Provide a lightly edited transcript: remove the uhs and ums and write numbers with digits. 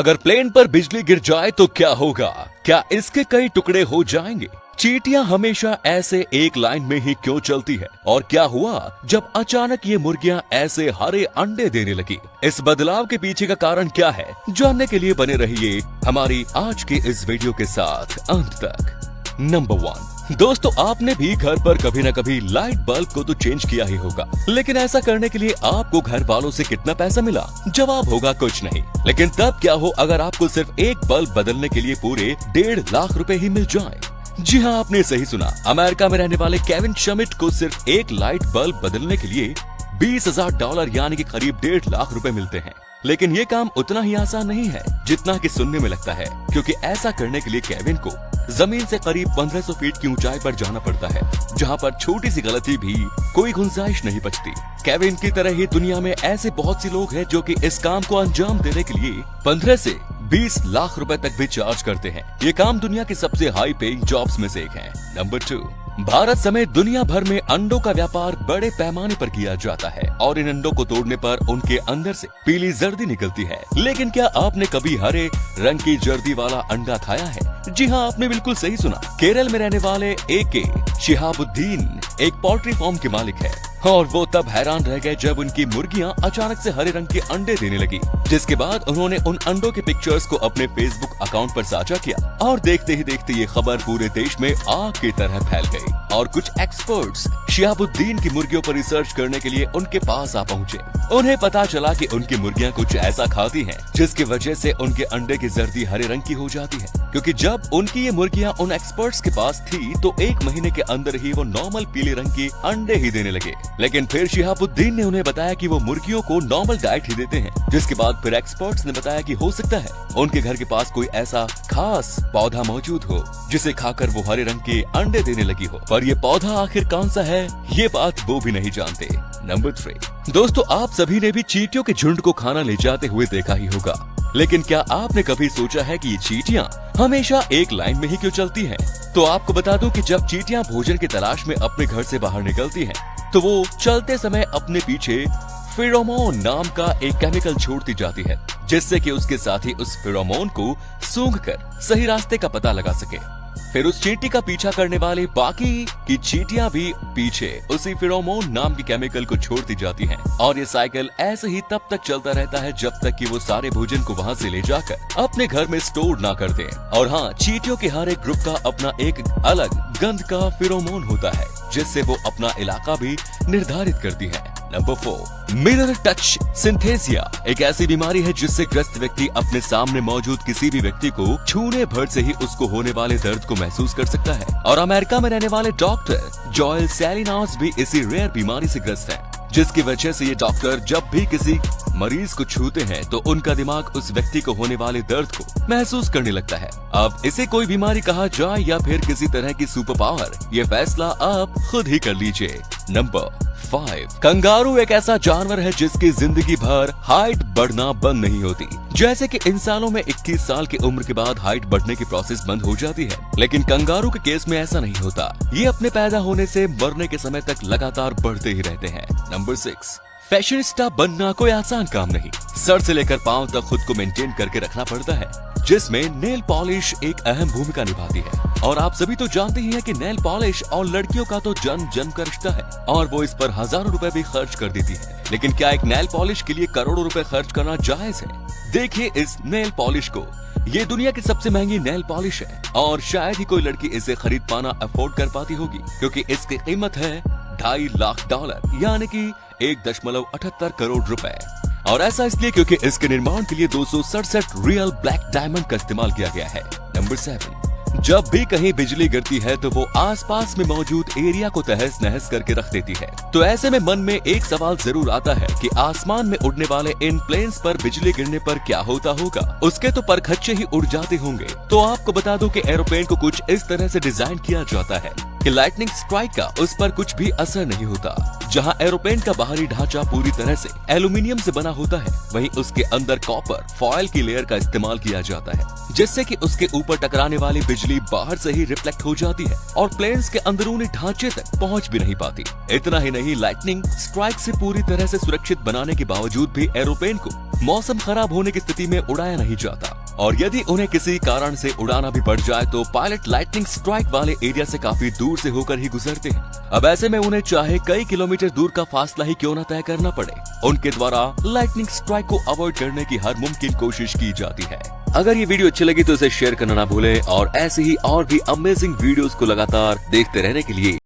अगर प्लेन पर बिजली गिर जाए तो क्या होगा? क्या इसके कई टुकड़े हो जाएंगे? चींटियां हमेशा ऐसे एक लाइन में ही क्यों चलती है? और क्या हुआ जब अचानक ये मुर्गियां ऐसे हरे अंडे देने लगी? इस बदलाव के पीछे का कारण क्या है? जानने के लिए बने रहिए हमारी आज के इस वीडियो के साथ अंत तक। नंबर 1, दोस्तों आपने भी घर पर कभी न कभी लाइट बल्ब को तो चेंज किया ही होगा, लेकिन ऐसा करने के लिए आपको घर वालों से कितना पैसा मिला? जवाब होगा कुछ नहीं। लेकिन तब क्या हो अगर आपको सिर्फ एक बल्ब बदलने के लिए पूरे 1.5 लाख रुपए ही मिल जाए? जी हाँ, आपने सही सुना। अमेरिका में रहने वाले केविन शमिट को सिर्फ एक लाइट बल्ब बदलने के लिए $20,000 यानी कि करीब 1.5 लाख रुपए मिलते हैं। लेकिन ये काम उतना ही आसान नहीं है जितना कि सुनने में लगता है, क्योंकि ऐसा करने के लिए केविन को जमीन से करीब 1500 फीट की ऊंचाई पर जाना पड़ता है, जहां पर छोटी सी गलती भी कोई गुंजाइश नहीं बचती। केविन की तरह ही दुनिया में ऐसे बहुत से लोग हैं जो कि इस काम को अंजाम देने के लिए 15 से 20 लाख रुपए तक भी चार्ज करते हैं। ये काम दुनिया के सबसे हाई पेइंग जॉब्स में से एक है। नंबर 2, भारत समेत दुनिया भर में अंडों का व्यापार बड़े पैमाने पर किया जाता है और इन अंडों को तोड़ने पर उनके अंदर से पीली जर्दी निकलती है। लेकिन क्या आपने कभी हरे रंग की जर्दी वाला अंडा खाया है? जी हाँ, आपने बिल्कुल सही सुना। केरल में रहने वाले AK शिहाबुद्दीन एक पोल्ट्री फार्म के मालिक है और वो तब हैरान रह गए जब उनकी मुर्गियां अचानक से हरे रंग के अंडे देने लगी, जिसके बाद उन्होंने उन अंडों के पिक्चर्स को अपने फेसबुक अकाउंट पर साझा किया और देखते ही देखते ये खबर पूरे देश में आग की तरह फैल गई और कुछ एक्सपर्ट्स शिहाबुद्दीन की मुर्गियों पर रिसर्च करने के लिए उनके पास आ पहुँचे। उन्हें पता चला कि उनकी मुर्गियां कुछ ऐसा खाती हैं जिसकी वजह से उनके अंडे की जर्दी हरे रंग की हो जाती है। क्योंकि जब उनकी ये मुर्गियां उन एक्सपर्ट्स के पास थी तो 1 महीने के अंदर ही वो नॉर्मल पीले रंग के अंडे ही देने लगे। लेकिन फिर शिहाबुद्दीन ने उन्हें बताया कि वो मुर्गियों को नॉर्मल डाइट ही देते हैं, जिसके बाद फिर एक्सपर्ट्स ने बताया कि हो सकता है उनके घर के पास कोई ऐसा खास पौधा मौजूद हो जिसे खाकर वो हरे रंग के अंडे देने लगी हो। पर ये पौधा आखिर कौन सा है, ये बात वो भी नहीं जानते। नंबर 3, दोस्तों आप सभी ने भी चींटियों के झुंड को खाना ले जाते हुए देखा ही होगा, लेकिन क्या आपने कभी सोचा है कि ये चींटियां हमेशा एक लाइन में ही क्यों चलती हैं? तो आपको बता दूं कि जब चींटियां भोजन की तलाश में अपने घर से बाहर निकलती हैं, तो वो चलते समय अपने पीछे फेरोमोन नाम का एक केमिकल छोड़ती जाती है, जिससे कि उसके साथी उस फेरोमोन को सूंघकर सही रास्ते का पता लगा सके। फिर उस चींटी का पीछा करने वाले बाकी की चींटियां भी पीछे उसी फेरोमोन नाम की केमिकल को छोड़ती जाती हैं और ये साइकिल ऐसे ही तब तक चलता रहता है जब तक कि वो सारे भोजन को वहां से ले जाकर अपने घर में स्टोर ना कर दें। और हाँ, चींटियों के हर एक ग्रुप का अपना एक अलग गंध का फेरोमोन होता है, जिससे वो अपना इलाका भी निर्धारित करती है। नंबर 4, मिरर टच सिंथेसिया एक ऐसी बीमारी है जिससे ग्रस्त व्यक्ति अपने सामने मौजूद किसी भी व्यक्ति को छूने भर से ही उसको होने वाले दर्द को महसूस कर सकता है। और अमेरिका में रहने वाले डॉक्टर जोएल सैलिनास भी इसी रेयर बीमारी से ग्रस्त है, जिसकी वजह से ये डॉक्टर जब भी किसी मरीज को छूते हैं तो उनका दिमाग उस व्यक्ति को होने वाले दर्द को महसूस करने लगता है। अब इसे कोई बीमारी कहा जाए या फिर किसी तरह की सुपर पावर, ये फैसला आप खुद ही कर लीजिए। नंबर 5, कंगारू एक ऐसा जानवर है जिसकी जिंदगी भर हाइट बढ़ना बंद नहीं होती। जैसे कि इंसानों में 21 साल की उम्र के बाद हाइट बढ़ने की प्रोसेस बंद हो जाती है, लेकिन कंगारू के केस में ऐसा नहीं होता। ये अपने पैदा होने से मरने के समय तक लगातार बढ़ते ही रहते हैं। नंबर 6, फैशनिस्टा बनना कोई आसान काम नहीं। सर से लेकर पांव तक खुद को मेंटेन करके रखना पड़ता है, जिसमें नेल पॉलिश एक अहम भूमिका निभाती है। और आप सभी तो जानते ही हैं कि नेल पॉलिश और लड़कियों का तो जन्म का रिश्ता है और वो इस पर हजारों रुपए भी खर्च कर देती है। लेकिन क्या एक नेल पॉलिश के लिए करोड़ों रुपए खर्च करना जायज है? देखिए इस नेल पॉलिश को, ये दुनिया की सबसे महंगी नेल पॉलिश है और शायद ही कोई लड़की इसे खरीद पाना अफोर्ड कर पाती होगी, क्योंकि इसकी कीमत है $2.5 लाख यानी कि 1.78 करोड़ रुपए। और ऐसा इसलिए क्योंकि इसके निर्माण के लिए 267 रियल ब्लैक डायमंड का इस्तेमाल किया गया है। नंबर 7, जब भी कहीं बिजली गिरती है तो वो आसपास में मौजूद एरिया को तहस नहस करके रख देती है। तो ऐसे में मन में एक सवाल जरूर आता है कि आसमान में उड़ने वाले इन प्लेन्स पर बिजली गिरने पर क्या होता होगा? उसके तो परखच्चे ही उड़ जाते होंगे। तो आपको बता दूं कि एरोप्लेन को कुछ इस तरह से डिजाइन किया जाता है कि लाइटनिंग स्ट्राइक का उस पर कुछ भी असर नहीं होता। जहां एरोप्लेन का बाहरी ढांचा पूरी तरह से एल्यूमिनियम से बना होता है, वहीं उसके अंदर कॉपर फॉयल की लेयर का इस्तेमाल किया जाता है, जिससे कि उसके ऊपर टकराने वाली बिजली बाहर से ही रिफ्लेक्ट हो जाती है और प्लेन्स के अंदरूनी ढांचे तक पहुंच भी नहीं पाती। इतना ही नहीं, लाइटनिंग स्ट्राइक से पूरी तरह से सुरक्षित बनाने के बावजूद भी एरोप्लेन को मौसम खराब होने की स्थिति में उड़ाया नहीं जाता, और यदि उन्हें किसी कारण से उड़ाना भी पड़ जाए तो पायलट लाइटनिंग स्ट्राइक वाले एरिया से काफी दूर से होकर ही गुजरते हैं। अब ऐसे में उन्हें चाहे कई किलोमीटर दूर का फासला ही क्यों न तय करना पड़े, उनके द्वारा लाइटनिंग स्ट्राइक को अवॉइड करने की हर मुमकिन कोशिश की जाती है। अगर ये वीडियो अच्छी लगी तो इसे शेयर करना ना भूलें और ऐसे ही और भी अमेजिंग वीडियोस को लगातार देखते रहने के लिए